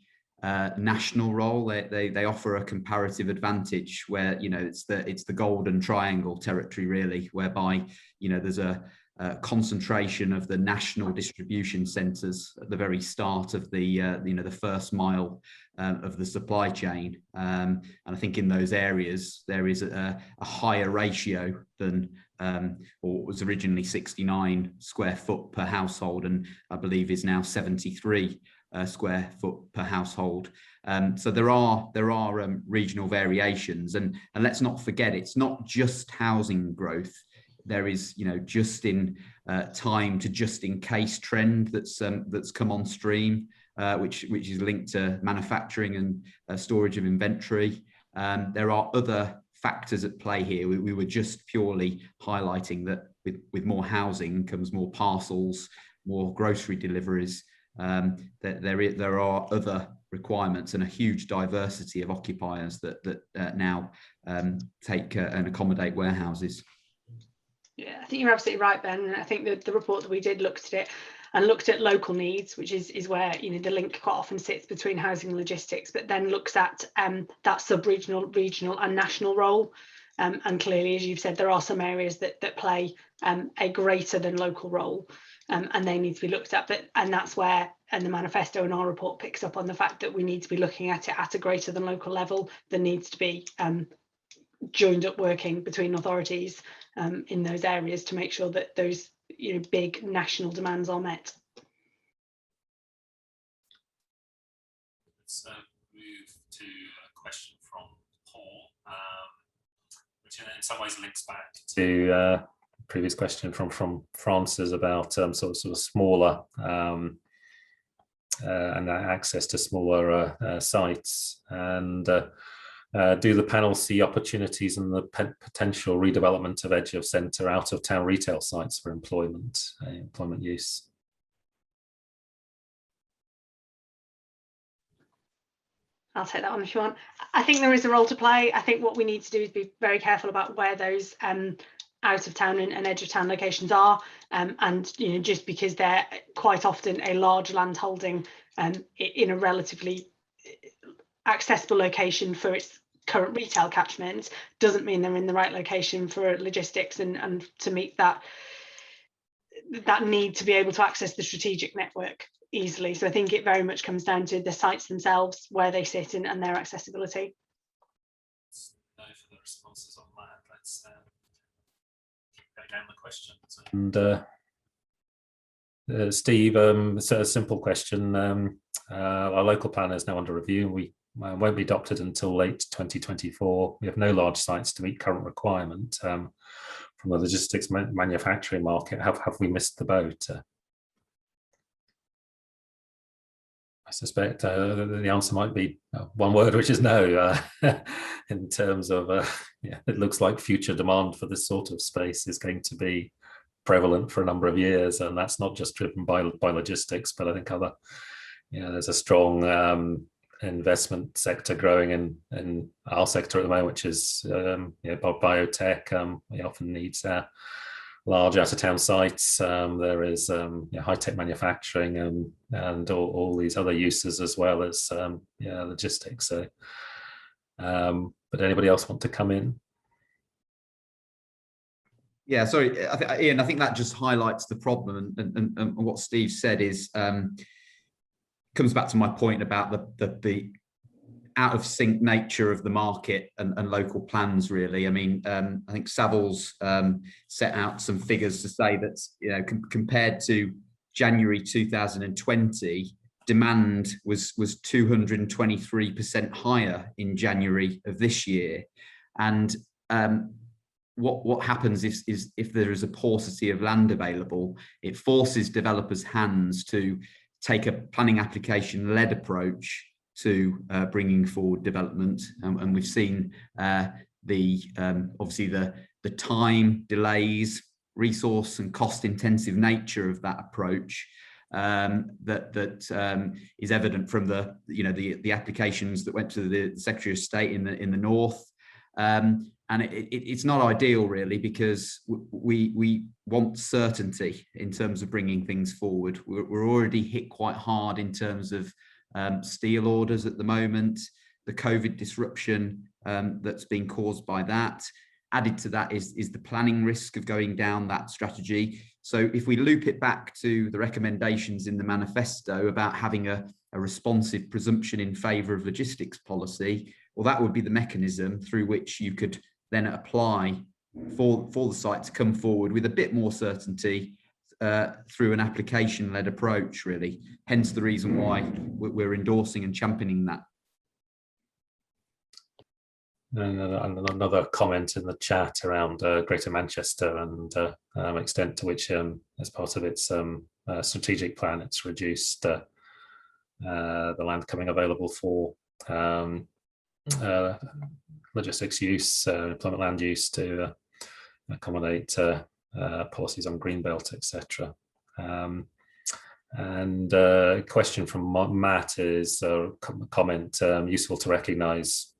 national role. They offer a comparative advantage where it's the golden triangle territory, really, whereby there's a concentration of the national distribution centres at the very start of the first mile of the supply chain, and I think in those areas there is a higher ratio than or was originally 69 square foot per household, and I believe is now 73 square foot per household. So there are regional variations, and let's not forget, it's not just housing growth. There is just in time to just in case trend that's come on stream, which is linked to manufacturing and storage of inventory. There are other factors at play here. We were just purely highlighting that with more housing comes more parcels, more grocery deliveries. That there are other requirements and a huge diversity of occupiers that now take and accommodate warehouses. Yeah, I think you're absolutely right, Ben. And I think that the report that we did looked at it and looked at local needs, which is where the link quite often sits between housing and logistics, but then looks at that sub-regional, regional and national role. And clearly, as you've said, there are some areas that play a greater than local role, and they need to be looked at. And that's where, and the manifesto in our report picks up on the fact that we need to be looking at it at a greater than local level. There needs to be joined up working between authorities in those areas to make sure that those big national demands are met. Let's move to a question from Paul, which in some ways links back to a previous question from Francis about sort of smaller and access to smaller sites. And Do the panel see opportunities in the potential redevelopment of edge of centre out of town retail sites for employment use? I'll take that one if you want. I think there is a role to play. I think what we need to do is be very careful about where those out of town and edge of town locations are, and just because they're quite often a large land holding in a relatively accessible location for its current retail catchment doesn't mean they're in the right location for logistics and to meet that need to be able to access the strategic network easily. So I think it very much comes down to the sites themselves, where they sit and their accessibility. No further responses on that. Let's go down the questions. And Steve, it's a simple question. Our local plan is now under review. We won't be adopted until late 2024. We have no large sites to meet current requirement from the logistics manufacturing market. Have we missed the boat? I suspect the answer might be one word, which is no. In terms of, it looks like future demand for this sort of space is going to be prevalent for a number of years, and that's not just driven by logistics, but I think other, there's a strong investment sector growing in our sector at the moment, which is biotech. It often needs large out-of-town sites. There is high-tech manufacturing and all these other uses as well as logistics. So, but anybody else want to come in? Yeah, sorry, Ian, I think that just highlights the problem, and what Steve said is comes back to my point about the out of sync nature of the market and local plans, really. I mean, I think Savills set out some figures to say that, compared to January 2020, demand was 223% higher in January of this year. And what happens is if there is a paucity of land available, it forces developers' hands to take a planning application led approach to bringing forward development, and we've seen obviously the time delays, resource and cost intensive nature of that approach that is evident from the applications that went to the Secretary of State in the North, and it's not ideal, really, because we want certainty in terms of bringing things forward. We're already hit quite hard in terms of steel orders at the moment, the COVID disruption that's been caused by that. Added to that is the planning risk of going down that strategy. So if we loop it back to the recommendations in the manifesto about having a responsive presumption in favour of logistics policy, well, that would be the mechanism through which you could then apply for the site to come forward with a bit more certainty through an application-led approach, really. Hence the reason why we're endorsing and championing that. And another comment in the chat around Greater Manchester and extent to which, as part of its strategic plan, it's reduced the land coming available for logistics use, employment land use to accommodate policies on greenbelt, etc. And a question from Matt is a comment: useful to recognise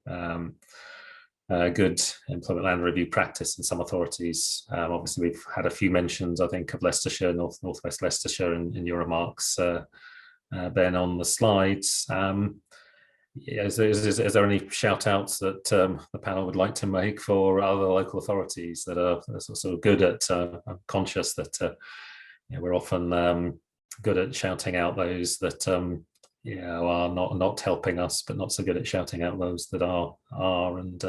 good employment land review practice in some authorities. Obviously, we've had a few mentions, I think, of Leicestershire, Northwest Leicestershire in your remarks, Ben, on the slides. Is there any shout outs that the panel would like to make for other local authorities that are sort of good at, I'm conscious that we're often good at shouting out those that are not helping us, but not so good at shouting out those that are, and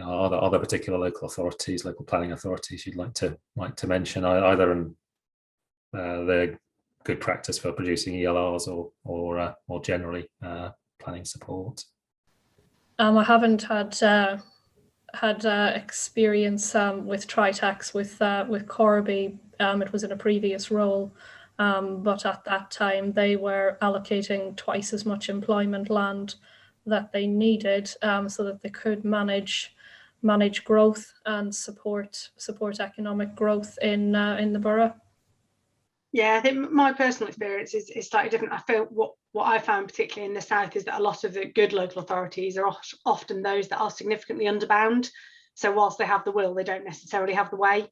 are there particular local authorities, local planning authorities you'd like to mention, either in their good practice for producing ELRs or more generally planning support? I haven't had experience with Tritax with Corby. It was in a previous role, but at that time they were allocating twice as much employment land that they needed, so that they could manage growth and support economic growth in the borough. Yeah, I think my personal experience is slightly different. I feel what I found particularly in the south is that a lot of the good local authorities are often those that are significantly underbound. So whilst they have the will, they don't necessarily have the way.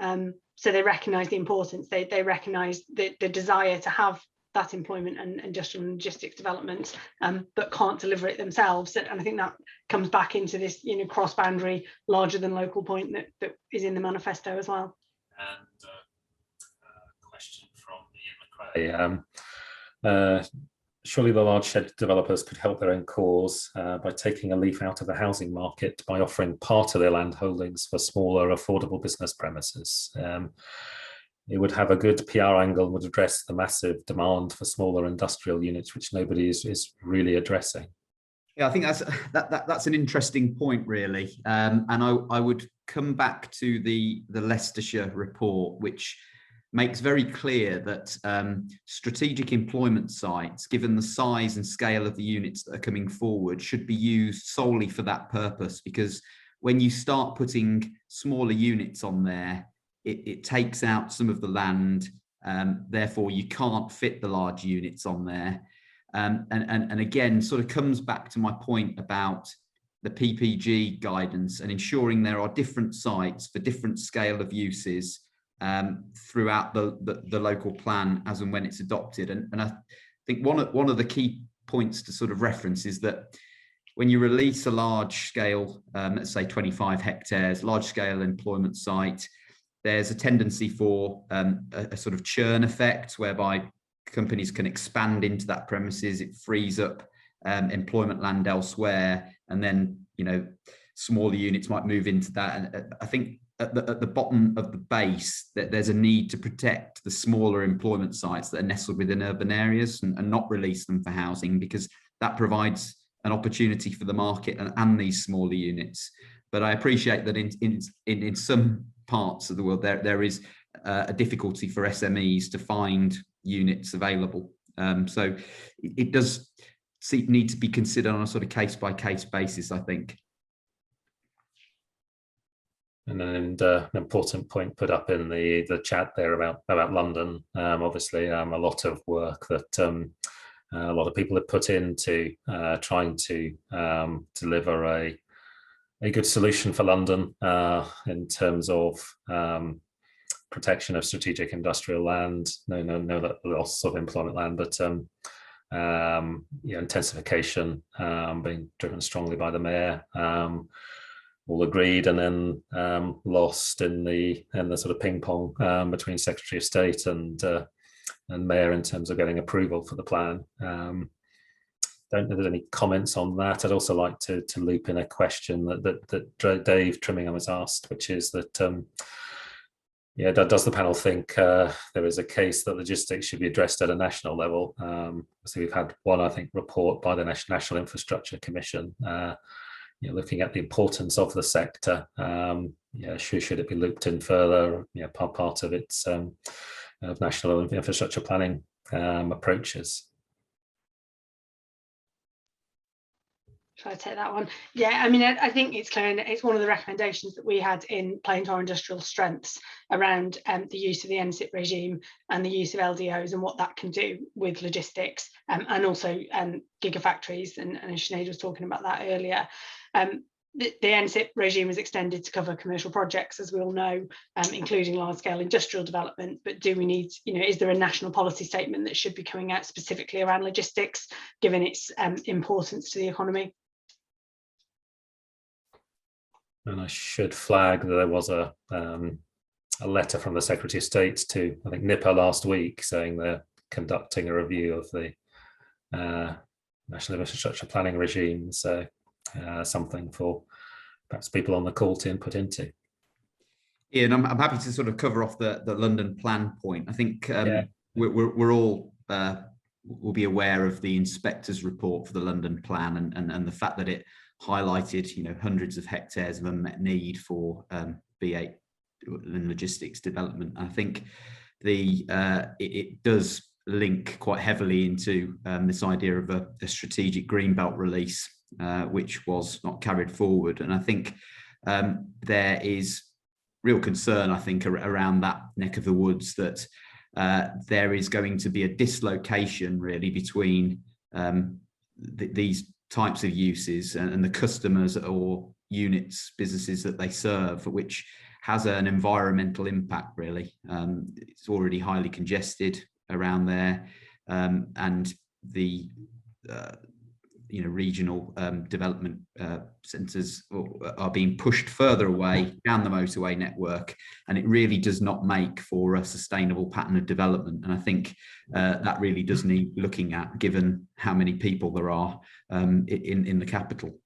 So they recognise the importance. They recognise the desire to have that employment and industrial and logistics development, but can't deliver it themselves. And I think that comes back into this, cross-boundary, larger than local point that is in the manifesto as well. And question from Ian McRae. Surely the large shed developers could help their own cause by taking a leaf out of the housing market by offering part of their land holdings for smaller, affordable business premises. It would have a good PR angle and would address the massive demand for smaller industrial units, which nobody is really addressing. Yeah, I think that's an interesting point, really. And I would come back to the Leicestershire report, which makes very clear that strategic employment sites, given the size and scale of the units that are coming forward, should be used solely for that purpose. Because when you start putting smaller units on there, it takes out some of the land, therefore you can't fit the large units on there. And again, sort of comes back to my point about the PPG guidance and ensuring there are different sites for different scale of uses throughout the local plan as and when it's adopted. And I think one of the key points to sort of reference is that when you release a large scale, let's say 25 hectares, large scale employment site, there's a tendency for a sort of churn effect whereby companies can expand into that premises. It frees up employment land elsewhere, and then smaller units might move into that. And I think at the bottom of the base that there's a need to protect the smaller employment sites that are nestled within urban areas and not release them for housing, because that provides an opportunity for the market and these smaller units. But I appreciate that in some parts of the world there is a difficulty for SMEs to find units available. So it does need to be considered on a sort of case-by-case basis, I think. And then an important point put up in the chat there about London. Obviously, a lot of work that a lot of people have put into trying to deliver a good solution for London in terms of protection of strategic industrial land, no loss of employment land, but intensification being driven strongly by the mayor. All agreed, and then lost in the sort of ping pong between Secretary of State and Mayor in terms of getting approval for the plan. Don't know if there's any comments on that. I'd also like to loop in a question that Dave Trimmingham has asked, which is that does the panel think there is a case that logistics should be addressed at a national level? So we've had one, I think, report by the National Infrastructure Commission looking at the importance of the sector. Should it be looped in further? Part of its of national infrastructure planning approaches. Shall I take that one? Yeah, I mean, I think it's clear, and it's one of the recommendations that we had in playing to our industrial strengths around the use of the NSIP regime and the use of LDOs and what that can do with logistics, and also gigafactories, and Sinead was talking about that earlier. The NSIP regime was extended to cover commercial projects, as we all know, including large-scale industrial development. But do we need, is there a national policy statement that should be coming out specifically around logistics, given its importance to the economy? And I should flag that there was a letter from the Secretary of State to, I think, NIPA last week, saying they're conducting a review of the National Infrastructure Planning regime. So something for perhaps people on the call to input into. Ian, I'm happy to sort of cover off the London plan point. I think we're all will be aware of the inspector's report for the London plan and the fact that it highlighted hundreds of hectares of unmet need for B8 and logistics development. I think it does link quite heavily into this idea of a strategic greenbelt release, which was not carried forward. And I think there is real concern, I think, around that neck of the woods, that there is going to be a dislocation really between these types of uses and the customers or units, businesses that they serve, which has an environmental impact really. It's already highly congested around there, and the regional development centres are being pushed further away down the motorway network, and it really does not make for a sustainable pattern of development. And I think that really does need looking at, given how many people there are in the capital.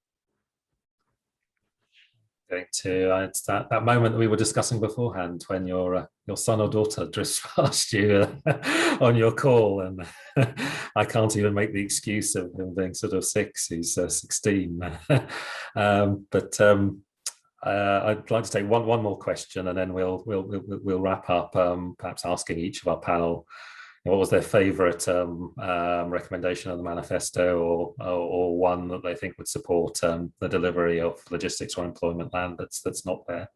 Going to it's that moment that we were discussing beforehand, when your son or daughter drifts past you on your call, and I can't even make the excuse of him being sort of 6. He's 16. But I'd like to take one more question, and then we'll wrap up. Perhaps asking each of our panel what was their favourite recommendation of the manifesto, or one that they think would support the delivery of logistics or employment land that's not there.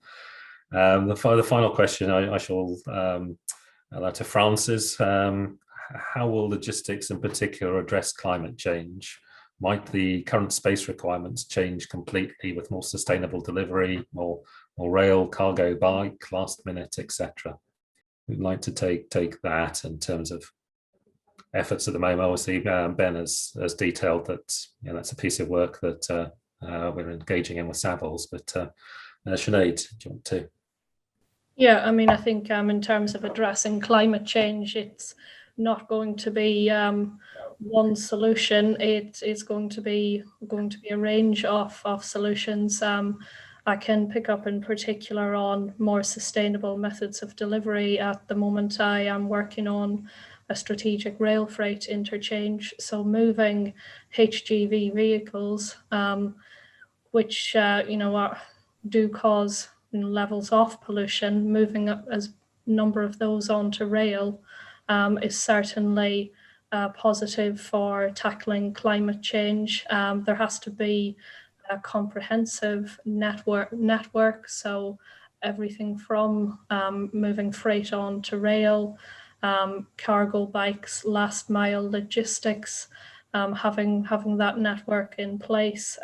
The final question I shall allow to Francis. How will logistics in particular address climate change? Might the current space requirements change completely with more sustainable delivery, more rail, cargo, bike, last minute, etc.? We'd like to take that in terms of efforts at the moment. Obviously, Ben has detailed that that's a piece of work that we're engaging in with Savills. But Sinead, do you want to? Yeah, I mean, I think in terms of addressing climate change, it's not going to be one solution. It's going to be a range of solutions. I can pick up in particular on more sustainable methods of delivery. At the moment, I am working on a strategic rail freight interchange. So moving HGV vehicles, which do cause levels of pollution, moving up as number of those onto rail is certainly positive for tackling climate change. There has to be a comprehensive network, so everything from moving freight on to rail, cargo bikes, last mile logistics, having that network in place,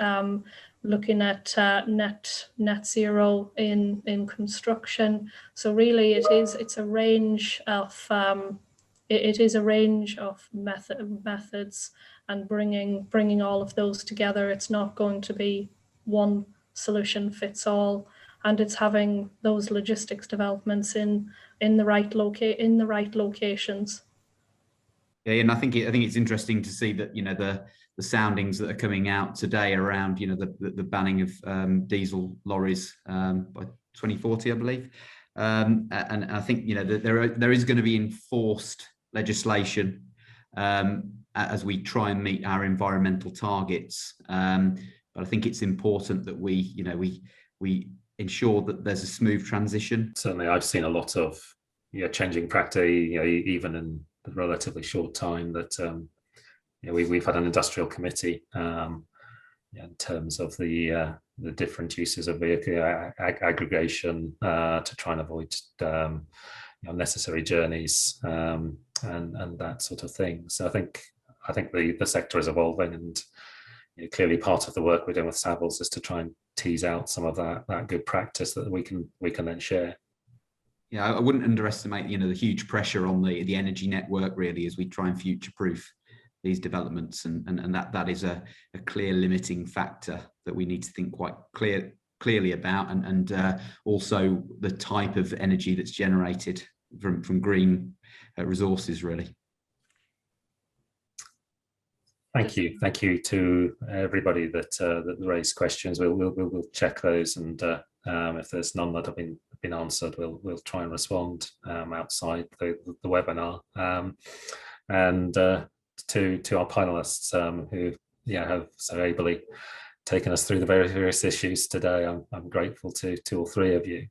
looking at net zero in construction. So really it's a range of it is a range of methods, and bringing all of those together. It's not going to be one solution fits all, and it's having those logistics developments in the right locations. Yeah, and I think it's interesting to see that the soundings that are coming out today around the banning of diesel lorries by 2040, I believe, and I think there is going to be enforced legislation as we try and meet our environmental targets. But I think it's important that we ensure that there's a smooth transition. Certainly, I've seen a lot of changing practice, even in a relatively short time that we've had an industrial committee in terms of the different uses of vehicle aggregation to try and avoid unnecessary journeys and that sort of thing. So I think the sector is evolving, and clearly part of the work we're doing with Savills is to try and tease out some of that good practice that we can then share. Yeah, I wouldn't underestimate the huge pressure on the energy network really as we try and future-proof these developments, and that is a clear limiting factor that we need to think quite clearly about, and also the type of energy that's generated from green resources really. Thank you to everybody that raised questions. We'll check those, and if there's none that have been answered, we'll try and respond outside the webinar. And to our panelists who have so ably taken us through the various issues today, I'm grateful to all three of you.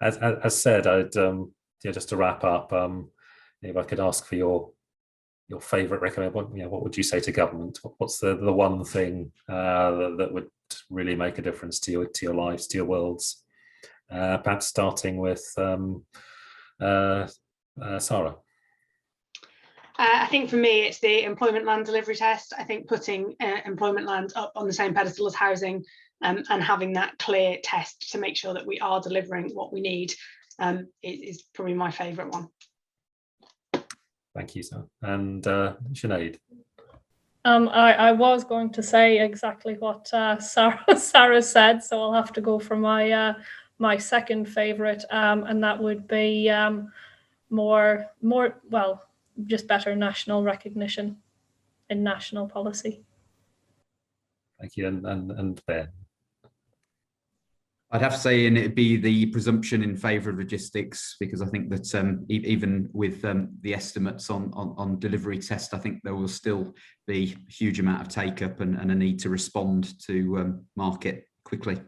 As said, I'd just to wrap up, if I could ask for your your favourite recommendation. What would you say to government? What's the one thing that would really make a difference to your lives, to your worlds? Perhaps starting with Sarah. I think for me, it's the employment land delivery test. I think putting employment land up on the same pedestal as housing and having that clear test to make sure that we are delivering what we need is probably my favourite one. Thank you, Sarah. And Sinead. I was going to say exactly what Sarah said, so I'll have to go for my second favourite, and that would be just better national recognition in national policy. Thank you, and Ben. I'd have to say, and it'd be the presumption in favour of logistics, because I think that even with the estimates on delivery test, I think there will still be a huge amount of take up and a need to respond to market quickly.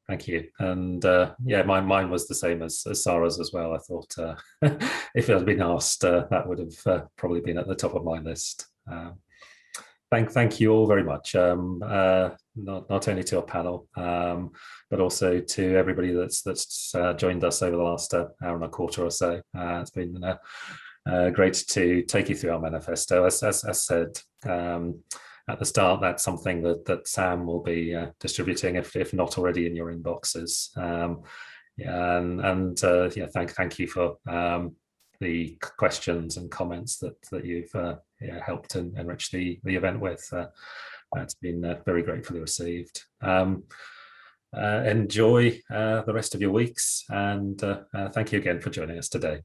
Thank you. And mine was the same as Sarah's as well. I thought if it had been asked, that would have probably been at the top of my list. Thank you all very much, not only to our panel, but also to everybody that's joined us over the last hour and a quarter or so. It's been great to take you through our manifesto. As said at the start, that's something that Sam will be distributing, if not already in your inboxes. Thank you for the questions and comments that you've helped enrich the event with. It's been very gratefully received. Enjoy the rest of your weeks, and thank you again for joining us today.